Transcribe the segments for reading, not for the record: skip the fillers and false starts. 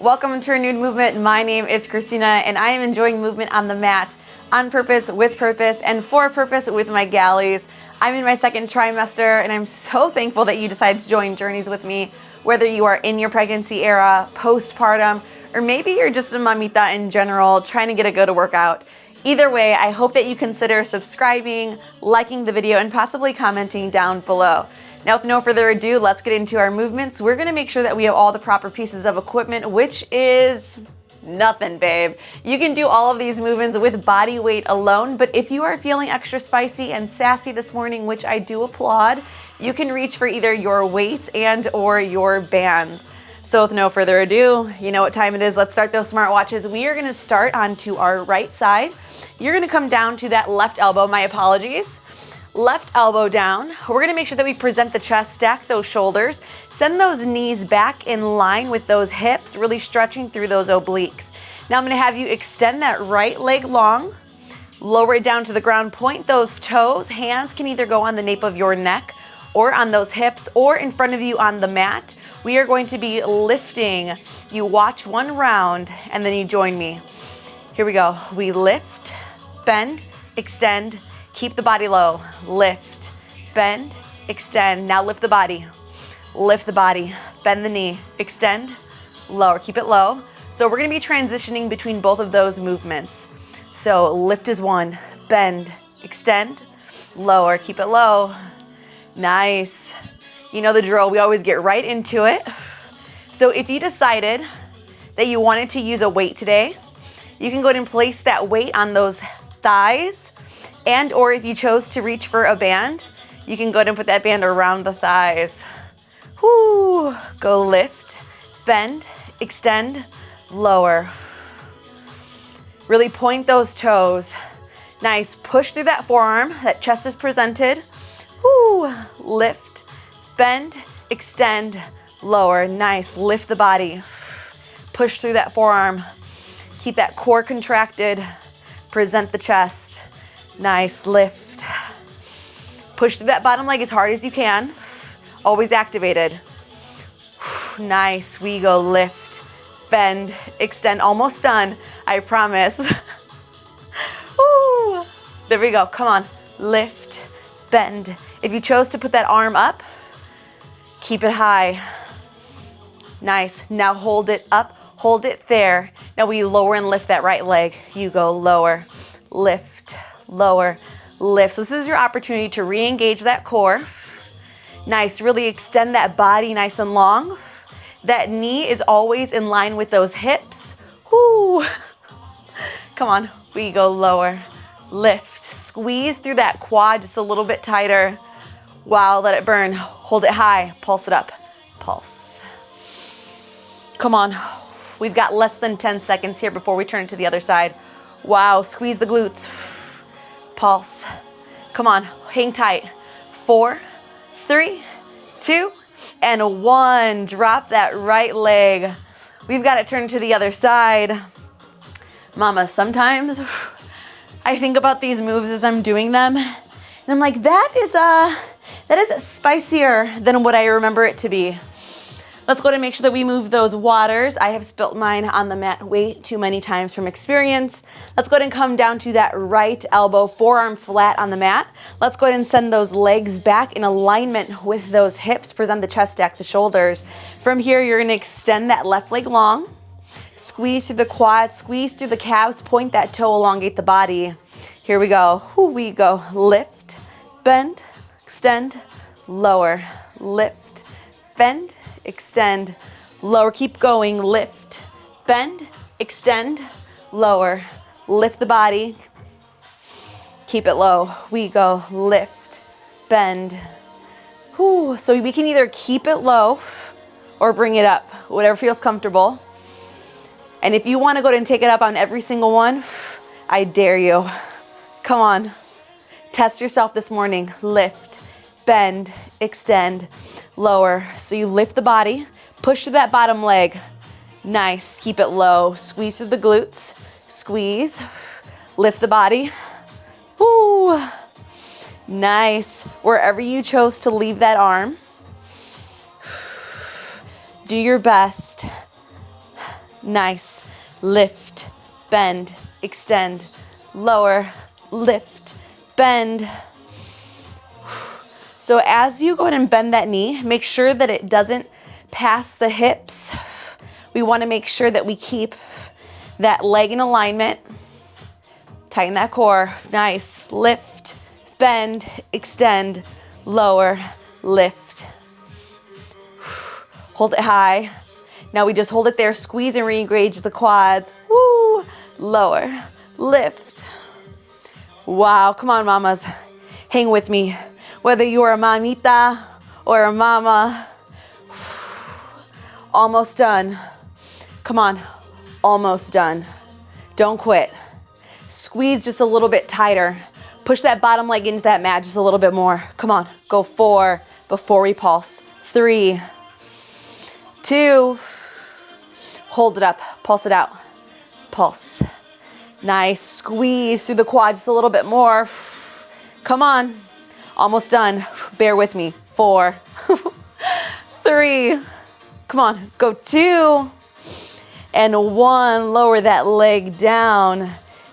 Welcome to Renewed Movement. My name is Christina and I am enjoying movement on the mat on purpose, with purpose, and for purpose with my galleys. I'm in my second trimester and I'm so thankful that you decided to join Journeys with me, whether you are in your pregnancy era, postpartum, or maybe you're just a mamita in general trying to get a go to workout. Either way, I hope that you consider subscribing, liking the video, and possibly commenting down below. Now, with no further ado, let's get into our movements. We're gonna make sure that we have all the proper pieces of equipment, which is nothing, babe. You can do all of these movements with body weight alone, but if you are feeling extra spicy and sassy this morning, which I do applaud, you can reach for either your weights and or your bands. So with no further ado, you know what time it is. Let's start those smartwatches. We are gonna start onto our right side. You're gonna come down to that left elbow, my apologies. Left elbow down. We're gonna make sure that we present the chest, stack those shoulders, send those knees back in line with those hips, really stretching through those obliques. Now I'm gonna have you extend that right leg long, lower it down to the ground, point those toes. Hands can either go on the nape of your neck or on those hips or in front of you on the mat. We are going to be lifting. You watch one round and then you join me. Here we go. We lift, bend, extend, keep the body low. Lift, bend, extend. Now lift the body. Lift the body, bend the knee, extend, lower, keep it low. So we're gonna be transitioning between both of those movements. So lift is one, bend, extend, lower, keep it low. Nice. You know the drill, we always get right into it. So if you decided that you wanted to use a weight today, you can go ahead and place that weight on those thighs, and or if you chose to reach for a band, you can go ahead and put that band around the thighs. Whoo, go lift, bend, extend, lower. Really point those toes. Nice, push through that forearm, that chest is presented. Whoo, lift, bend, extend, lower. Nice, lift the body. Push through that forearm. Keep that core contracted. Present the chest. Nice, lift. Push through that bottom leg as hard as you can. Always activated. Nice, we go lift, bend, extend. Almost done, I promise. Woo. There we go, come on. Lift, bend. If you chose to put that arm up, keep it high. Nice, now hold it up, hold it there. Now we lower and lift that right leg. You go lower, lift, lower, lift. So this is your opportunity to re-engage that core. Nice, really extend that body nice and long. That knee is always in line with those hips. Whoo. Come on, we go lower, lift, squeeze through that quad just a little bit tighter. Wow, let it burn. Hold it high, pulse it up, pulse. Come on, we've got less than 10 seconds here before we turn to the other side. Wow, squeeze the glutes, pulse. Come on, hang tight. 4, 3, 2, and 1. Drop that right leg. We've got it turned to the other side. Mama, sometimes I think about these moves as I'm doing them, and I'm like, that is spicier than what I remember it to be. Let's go ahead and make sure that we move those waters. I have spilt mine on the mat way too many times from experience. Let's go ahead and come down to that right elbow, forearm flat on the mat. Let's go ahead and send those legs back in alignment with those hips. Present the chest, stack the shoulders. From here, you're gonna extend that left leg long. Squeeze through the quad, squeeze through the calves, point that toe, elongate the body. Here we go. Whoo, we go. Lift, bend, extend, lower. Lift, bend, extend, lower. Keep going. Lift, bend, extend, lower. Lift the body. Keep it low. We go lift, bend. Whew. So we can either keep it low or bring it up, whatever feels comfortable. And if you want to go ahead and take it up on every single one, I dare you. Come on. Test yourself this morning. Lift, bend, extend, lower. So you lift the body, push to that bottom leg. Nice. Keep it low. Squeeze through the glutes. Squeeze. Lift the body. Woo. Nice. Wherever you chose to leave that arm, do your best Nice. Lift, bend, extend, lower, lift, bend. So as you go ahead and bend that knee, make sure that it doesn't pass the hips. We want to make sure that we keep that leg in alignment. Tighten that core. Nice. Lift, bend, extend, lower, lift. Hold it high. Now we just hold it there. Squeeze and re-engage the quads. Woo. Lower, lift. Wow. Come on, mamas. Hang with me. Whether you are a mamita or a mama. Almost done. Come on. Almost done. Don't quit. Squeeze just a little bit tighter. Push that bottom leg into that mat just a little bit more. Come on. Go 4 before we pulse. 3, 2. Hold it up. Pulse it out. Pulse. Nice. Squeeze through the quad just a little bit more. Come on. Almost done. Bear with me. 4, 3. Come on. Go 2 and 1. Lower that leg down.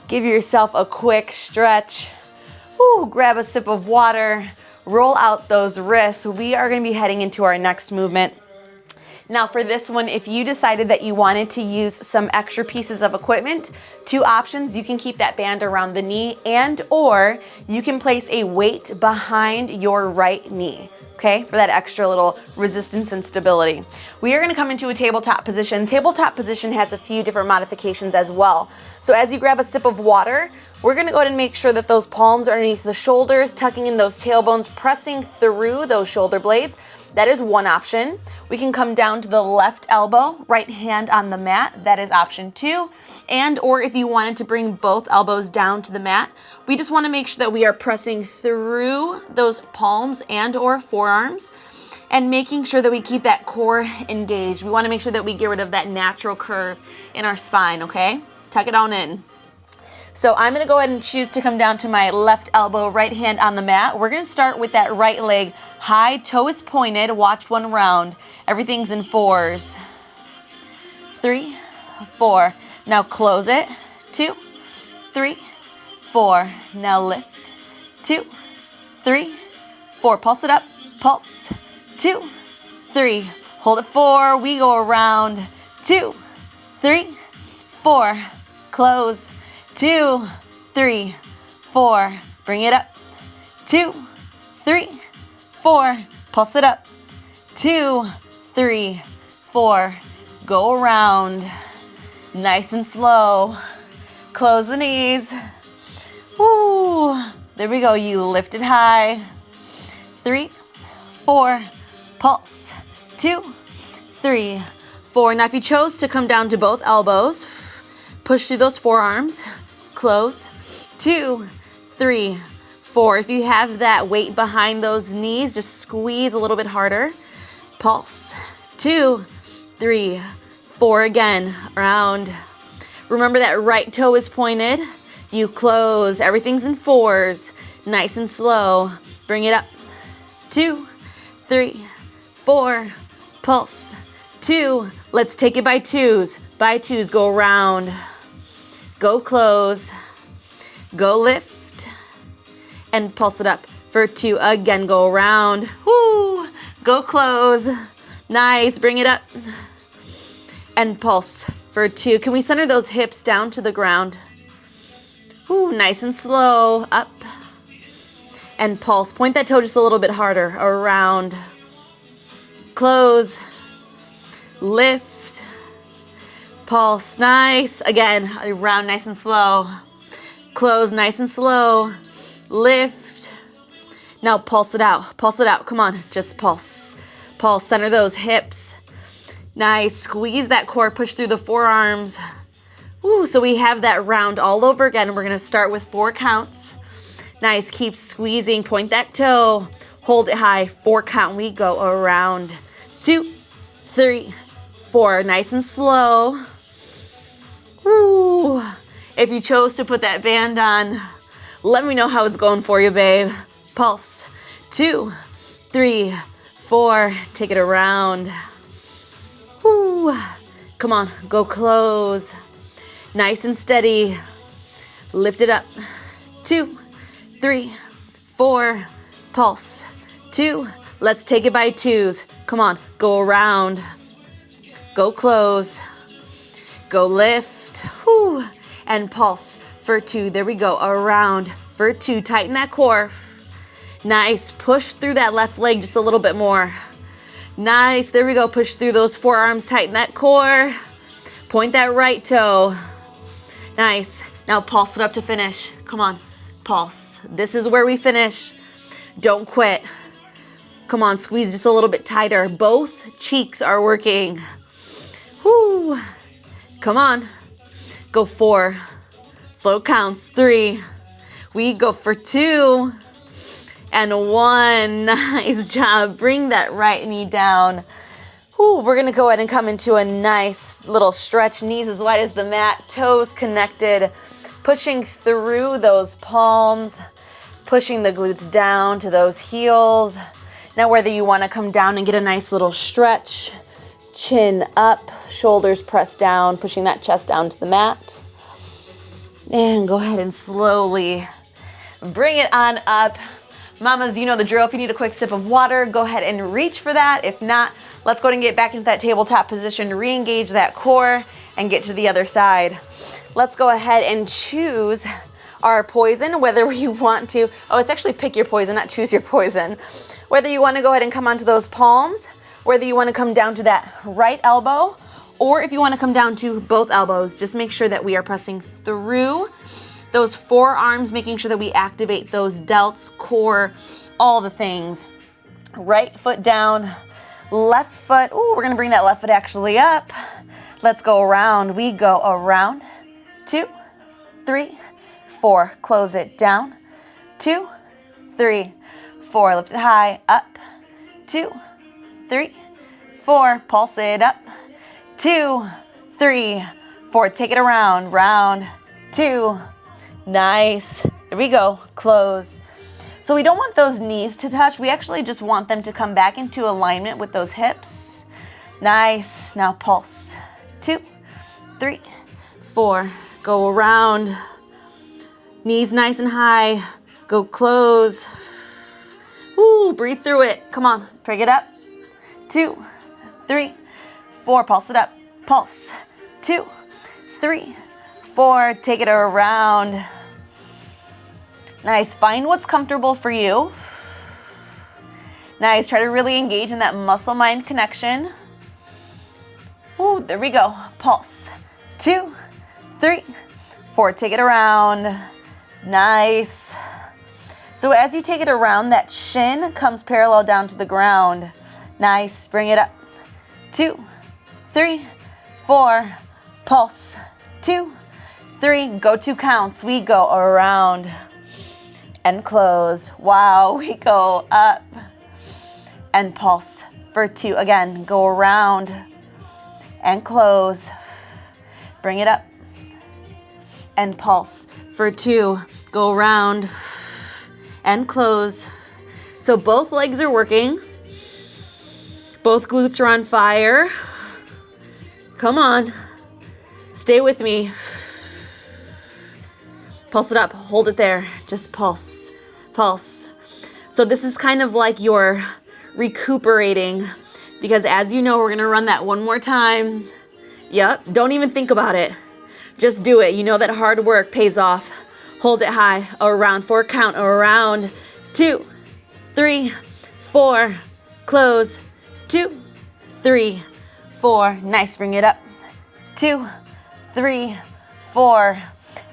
Give yourself a quick stretch. Woo. Grab a sip of water. Roll out those wrists. We are going to be heading into our next movement. Now for this one, if you decided that you wanted to use some extra pieces of equipment, 2 options. You can keep that band around the knee, and or you can place a weight behind your right knee, okay, for that extra little resistance and stability. We are gonna come into a tabletop position. Tabletop position has a few different modifications as well. So as you grab a sip of water, we're gonna go ahead and make sure that those palms are underneath the shoulders, tucking in those tailbones, pressing through those shoulder blades. That is one option. We can come down to the left elbow, right hand on the mat. That is option 2. And or if you wanted to bring both elbows down to the mat, we just want to make sure that we are pressing through those palms and or forearms and making sure that we keep that core engaged. We want to make sure that we get rid of that natural curve in our spine, okay? Tuck it on in. So I'm gonna go ahead and choose to come down to my left elbow, right hand on the mat. We're gonna start with that right leg high, toe is pointed, watch 1 round. Everything's in 4s. 3, 4. Now close it. 2, 3, 4. Now lift. 2, 3, 4. Pulse it up. Pulse. 2, 3. Hold it 4. We go around. 2, 3, 4. Close. 2, 3, 4. Bring it up. 2, 3, 4. Pulse it up. 2, 3, 4. Go around. Nice and slow. Close the knees. Woo. There we go. You lift it high. 3, 4. Pulse. 2, 3, 4. Now if you chose to come down to both elbows, push through those forearms. Close. 2, 3, 4. If you have that weight behind those knees, just squeeze a little bit harder. Pulse. 2, 3, 4. Again, around. Remember that right toe is pointed. You close. Everything's in 4s. Nice and slow. Bring it up. 2, 3, 4. Pulse. 2. Let's take it by 2s. By 2s. Go around. Go close, go lift, and pulse it up for 2. Again, go around, woo, go close, nice, bring it up, and pulse for 2. Can we center those hips down to the ground? Woo, nice and slow, up, and pulse. Point that toe just a little bit harder, around, close, lift, pulse, nice. Again, around nice and slow. Close, nice and slow. Lift. Now pulse it out. Pulse it out. Come on, just pulse. Pulse, center those hips. Nice, squeeze that core, push through the forearms. Ooh, so we have that round all over again. We're gonna start with 4 counts. Nice, keep squeezing, point that toe. Hold it high, 4 count. We go around. 2, 3, 4, nice and slow. Woo. If you chose to put that band on, let me know how it's going for you, babe. Pulse. 2, 3, 4. Take it around. Woo. Come on, go close. Nice and steady. Lift it up. 2, 3, 4, pulse. 2, let's take it by 2s. Come on, go around. Go close. Go lift. Whew. And pulse for 2. There we go, around for 2. Tighten that core. Nice, push through that left leg just a little bit more. Nice, there we go, push through those forearms, tighten that core. Point that right toe. Nice, now pulse it up to finish. Come on, pulse. This is where we finish. Don't quit. Come on, squeeze just a little bit tighter. Both cheeks are working. Whoo. Come on, go 4. Slow counts, 3. We go for 2. And 1, nice job. Bring that right knee down. Whew, we're gonna go ahead and come into a nice little stretch. Knees as wide as the mat, toes connected, pushing through those palms, pushing the glutes down to those heels. Now whether you wanna come down and get a nice little stretch, chin up, shoulders pressed down, pushing that chest down to the mat. And go ahead and slowly bring it on up. Mamas, you know the drill. If you need a quick sip of water, go ahead and reach for that. If not, let's go ahead and get back into that tabletop position, re-engage that core, and get to the other side. Let's go ahead and choose our poison, whether you want to. Oh, it's actually pick your poison, not choose your poison. Whether you want to go ahead and come onto those palms, whether you want to come down to that right elbow, or if you want to come down to both elbows, just make sure that we are pressing through those forearms, making sure that we activate those delts, core, all the things. Right foot down, left foot. Ooh, we're gonna bring that left foot actually up. Let's go around. We go around. 2, 3, 4. Close it down. 2, 3, 4. Lift it high, up. 2, 3, 4. Pulse it up. 2, 3, 4. Take it around, round, 2. Nice. There we go. Close. So we don't want those knees to touch. We actually just want them to come back into alignment with those hips. Nice. Now pulse. 2, 3, 4. Go around. Knees nice and high. Go close. Woo, breathe through it. Come on. Pick it up. 2, 3, 4. Pulse it up. Pulse. 2, 3, 4. Take it around. Nice. Find what's comfortable for you. Nice. Try to really engage in that muscle-mind connection. Ooh, there we go. Pulse. 2, 3, 4. Take it around. Nice. So as you take it around, that shin comes parallel down to the ground. Nice. Bring it up. 2, 3, 4. Pulse. 2, 3. Go 2 counts. We go around and close. Wow. We go up and pulse for 2. Again, go around and close. Bring it up and pulse for 2. Go around and close. So both legs are working. Both glutes are on fire. Come on. Stay with me. Pulse it up. Hold it there. Just pulse. Pulse. So this is kind of like you're recuperating, because as you know, we're going to run that one more time. Yep. Don't even think about it. Just do it. You know that hard work pays off. Hold it high. Around 4 count. Around 2, 3, 4. Close. 2, 3, 4. Nice. Bring it up. 2, 3, 4.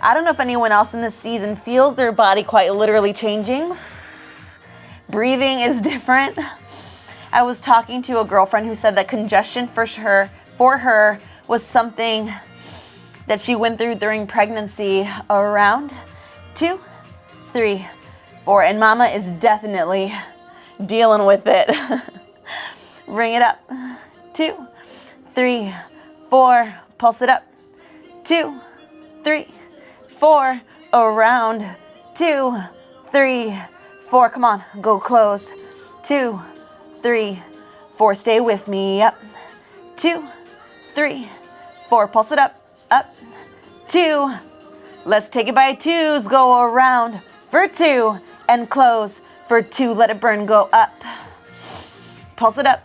I don't know if anyone else in this season feels their body quite literally changing. Breathing is different. I was talking to a girlfriend who said that congestion for her was something that she went through during pregnancy. Around 2, 3, 4. And mama is definitely dealing with it. Bring it up. 2, 3, 4. Pulse it up. 2, 3, 4. Around. 2, 3, 4. Come on. Go close. 2, 3, 4. Stay with me. Up. 2, 3, 4, pulse it up, up, 2. Let's take it by 2s, go around for 2 and close for 2. Let it burn, go up, pulse it up.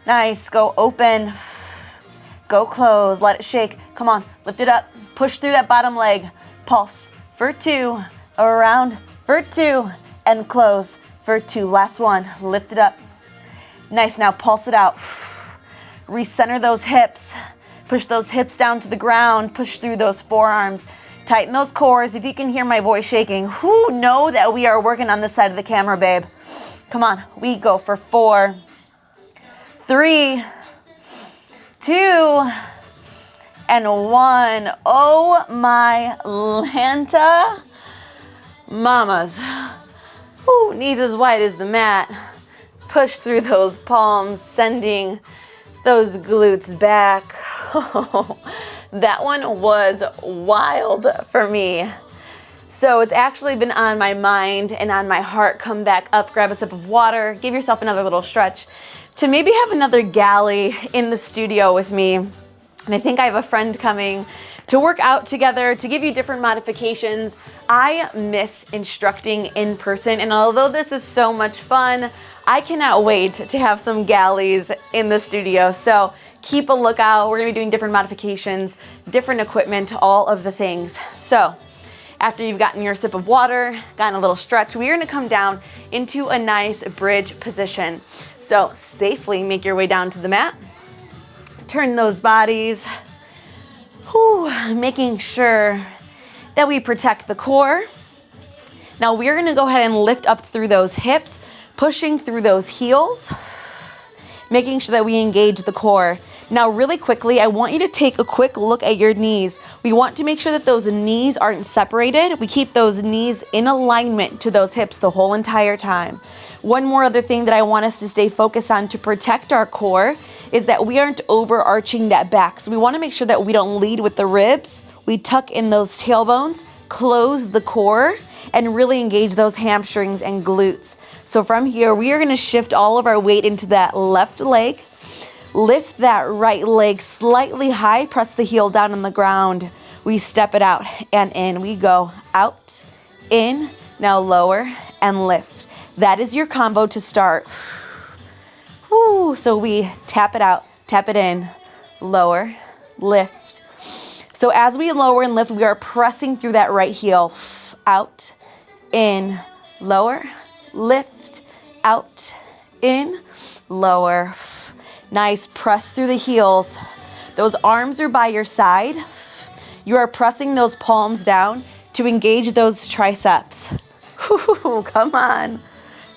Nice, go open, go close, let it shake. Come on, lift it up, push through that bottom leg, pulse for 2, around for 2 and close for 2. Last one, lift it up. Nice, now pulse it out. Recenter those hips, push those hips down to the ground, push through those forearms, tighten those cores. If you can hear my voice shaking, know that we are working on this side of the camera, babe. Come on, we go for 4, 3, 2, and 1. Oh my Lanta mamas. Ooh, knees as wide as the mat. Push through those palms, sending those glutes back. That one was wild for me. So it's actually been on my mind and on my heart. Come back up, grab a sip of water, give yourself another little stretch to maybe have another galley in the studio with me. And I think I have a friend coming to work out together, to give you different modifications. I miss instructing in person, and although this is so much fun, I cannot wait to have some galleys in the studio. So keep a lookout. We're gonna be doing different modifications, different equipment, all of the things. So after you've gotten your sip of water, gotten a little stretch, we're gonna come down into a nice bridge position. So safely make your way down to the mat. Turn those bodies, making sure that we protect the core. Now we're gonna go ahead and lift up through those hips, pushing through those heels, making sure that we engage the core. Now really quickly, I want you to take a quick look at your knees. We want to make sure that those knees aren't separated. We keep those knees in alignment to those hips the whole entire time. One more other thing that I want us to stay focused on to protect our core is that we aren't overarching that back. So we want to make sure that we don't lead with the ribs. We tuck in those tailbones, close the core, and really engage those hamstrings and glutes. So from here, we are going to shift all of our weight into that left leg. Lift that right leg slightly high, press the heel down on the ground. We step it out and in. We go out, in, now lower and lift. That is your combo to start. So we tap it out, tap it in, lower, lift. So as we lower and lift, we are pressing through that right heel. Out, in, lower, lift, out, in, lower. Nice, press through the heels. Those arms are by your side. You are pressing those palms down to engage those triceps. Come on.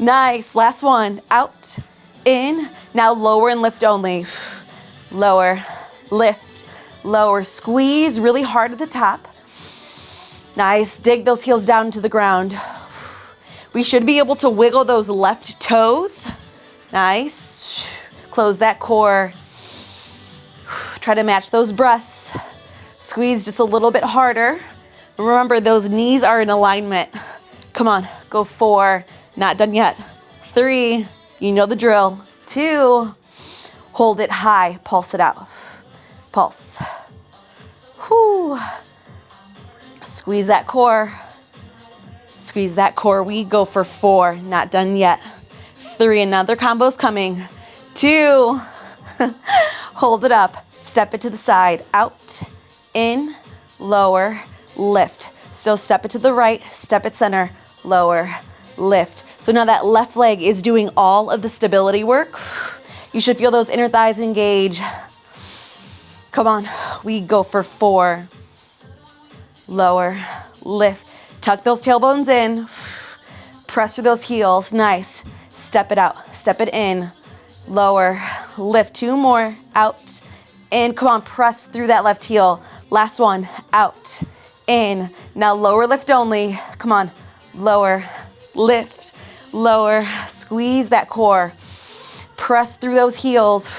Nice, last one. Out, in, now lower and lift only. Lower, lift, lower. Squeeze really hard at the top. Nice, dig those heels down to the ground. We should be able to wiggle those left toes. Nice. Close that core. Try to match those breaths. Squeeze just a little bit harder. Remember, those knees are in alignment. Come on, go 4. Not done yet. 3, you know the drill. 2, hold it high, pulse it out. Pulse. Squeeze that core. Squeeze that core. We go for 4, not done yet. 3, another combo's coming. 2, hold it up, step it to the side, out, in, lower, lift. So step it to the right, step it center, lower, lift. So now that left leg is doing all of the stability work. You should feel those inner thighs engage. Come on, we go for 4, lower, lift. Tuck those tailbones in, press through those heels, nice. Step it out, step it in, lower, lift. 2 more, out, in. Come on, press through that left heel. Last one, out, in. Now lower lift only. Come on, lower, lift, lower. Squeeze that core. Press through those heels.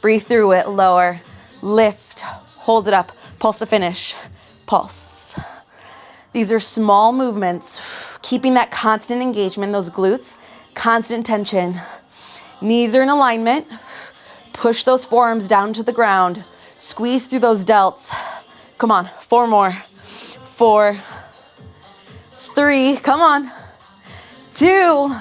Breathe through it, lower, lift, hold it up. Pulse to finish, pulse. These are small movements, keeping that constant engagement, those glutes, constant tension. Knees are in alignment. Push those forearms down to the ground. Squeeze through those delts. Come on, 4 more. 4, 3, come on. 2,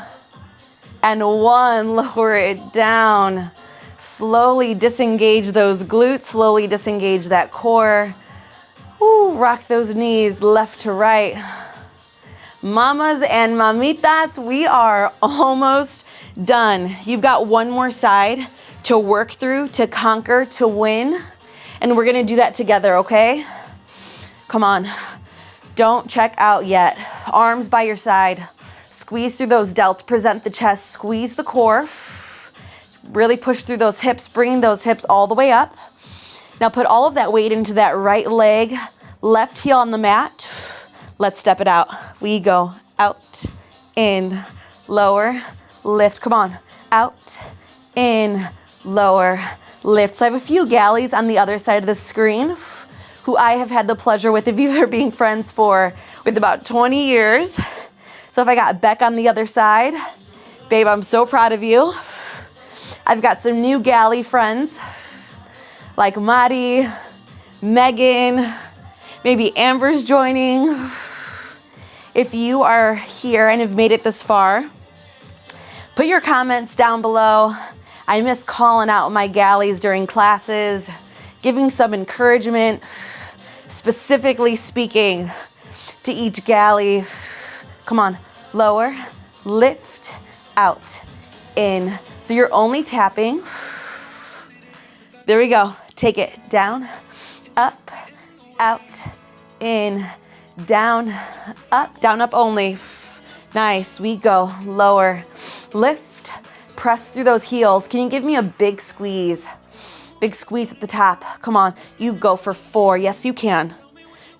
and 1. Lower it down. Slowly disengage those glutes, slowly disengage that core. Woo, rock those knees left to right. Mamas and mamitas, we are almost done. You've got one more side to work through, to conquer, to win. And we're gonna do that together, okay? Come on, don't check out yet. Arms by your side. Squeeze through those delts, present the chest, squeeze the core. Really push through those hips, bring those hips all the way up. Now put all of that weight into that right leg, left heel on the mat. Let's step it out. We go out, in, lower, lift. Come on, out, in, lower, lift. So I have a few galleys on the other side of the screen who I have had the pleasure with either being friends with about 20 years. So if I got Beck on the other side, babe, I'm so proud of you. I've got some new galley friends like Mari, Megan, maybe Amber's joining. If you are here and have made it this far, put your comments down below. I miss calling out my galleys during classes, giving some encouragement, specifically speaking to each galley. Come on, lower, lift, out, in. So you're only tapping. There we go. Take it down, up, out, in, down, up only. Nice. We go lower, lift, press through those heels. Can you give me a big squeeze? Big squeeze at the top. Come on. You go for 4. Yes, you can.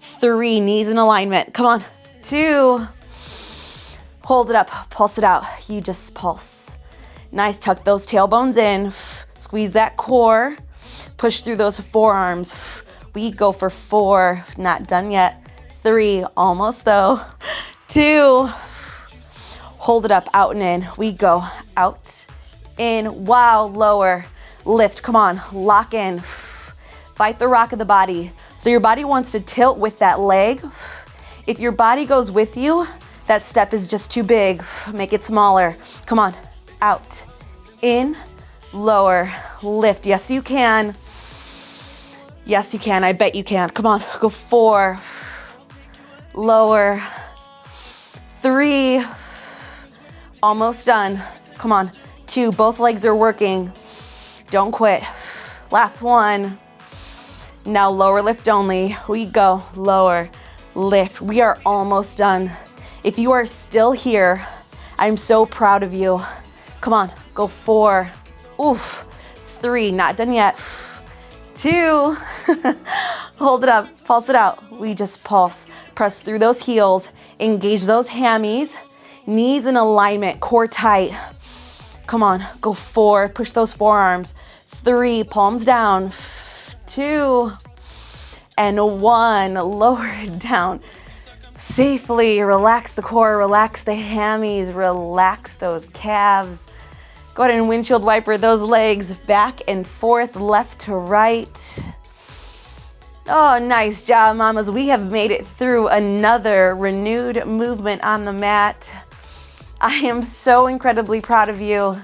3, knees in alignment. Come on. 2. Hold it up. Pulse it out. You just pulse. Nice. Tuck those tailbones in. Squeeze that core. Push through those forearms. We go for 4. Not done yet. 3. Almost though. 2. Hold it up. Out and in. We go out, in. Wow. Lower. Lift. Come on. Lock in. Fight the rock of the body. So your body wants to tilt with that leg. If your body goes with you, that step is just too big. Make it smaller. Come on. Out, in, lower, lift. Yes, you can. Yes, you can. I bet you can. Come on. Go 4, lower, 3, almost done. Come on. 2, both legs are working. Don't quit. Last 1. Now lower lift only. We go lower, lift. We are almost done. If you are still here, I'm so proud of you. Come on, go 4. Oof. 3, not done yet. 2. Hold it up, pulse it out. We just pulse. Press through those heels, engage those hammies, knees in alignment, core tight. Come on, go 4, push those forearms. 3, palms down. 2, and 1, lower it down. Safely relax the core, relax the hammies, relax those calves. Go ahead and windshield wiper those legs back and forth, left to right. Oh, nice job, mamas. We have made it through another renewed movement on the mat. I am so incredibly proud of you.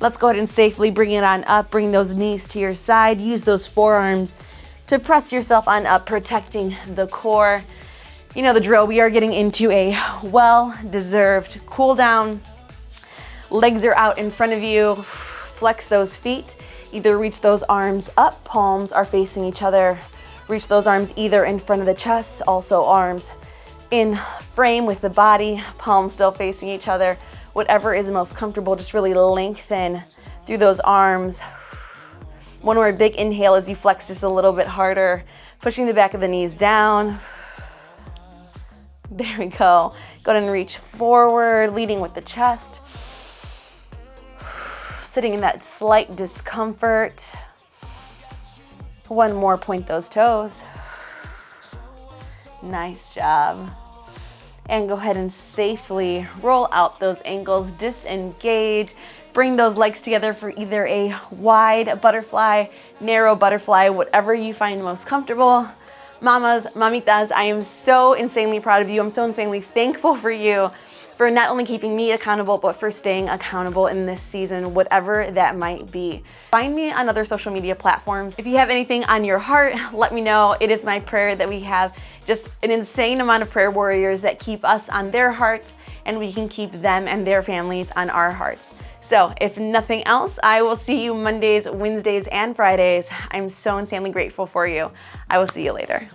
Let's go ahead and safely bring it on up. Bring those knees to your side. Use those forearms to press yourself on up, protecting the core. You know the drill. We are getting into a well-deserved cool down. Legs are out in front of you. Flex those feet. Either reach those arms up. Palms are facing each other. Reach those arms either in front of the chest. Also arms in frame with the body. Palms still facing each other. Whatever is most comfortable. Just really lengthen through those arms. One more big inhale as you flex just a little bit harder. Pushing the back of the knees down. There we go. Go ahead and reach forward, leading with the chest. Sitting in that slight discomfort. One more, point those toes. Nice job. and go ahead and safely roll out those ankles, disengage, bring those legs together for either a wide butterfly, narrow butterfly, whatever you find most comfortable. Mamas, mamitas, I am so insanely proud of you. I'm so insanely thankful for you for not only keeping me accountable, but for staying accountable in this season, whatever that might be. Find me on other social media platforms. If you have anything on your heart, let me know. It is my prayer that we have just an insane amount of prayer warriors that keep us on their hearts, and we can keep them and their families on our hearts. So if nothing else, I will see you Mondays, Wednesdays, and Fridays. I'm so insanely grateful for you. I will see you later.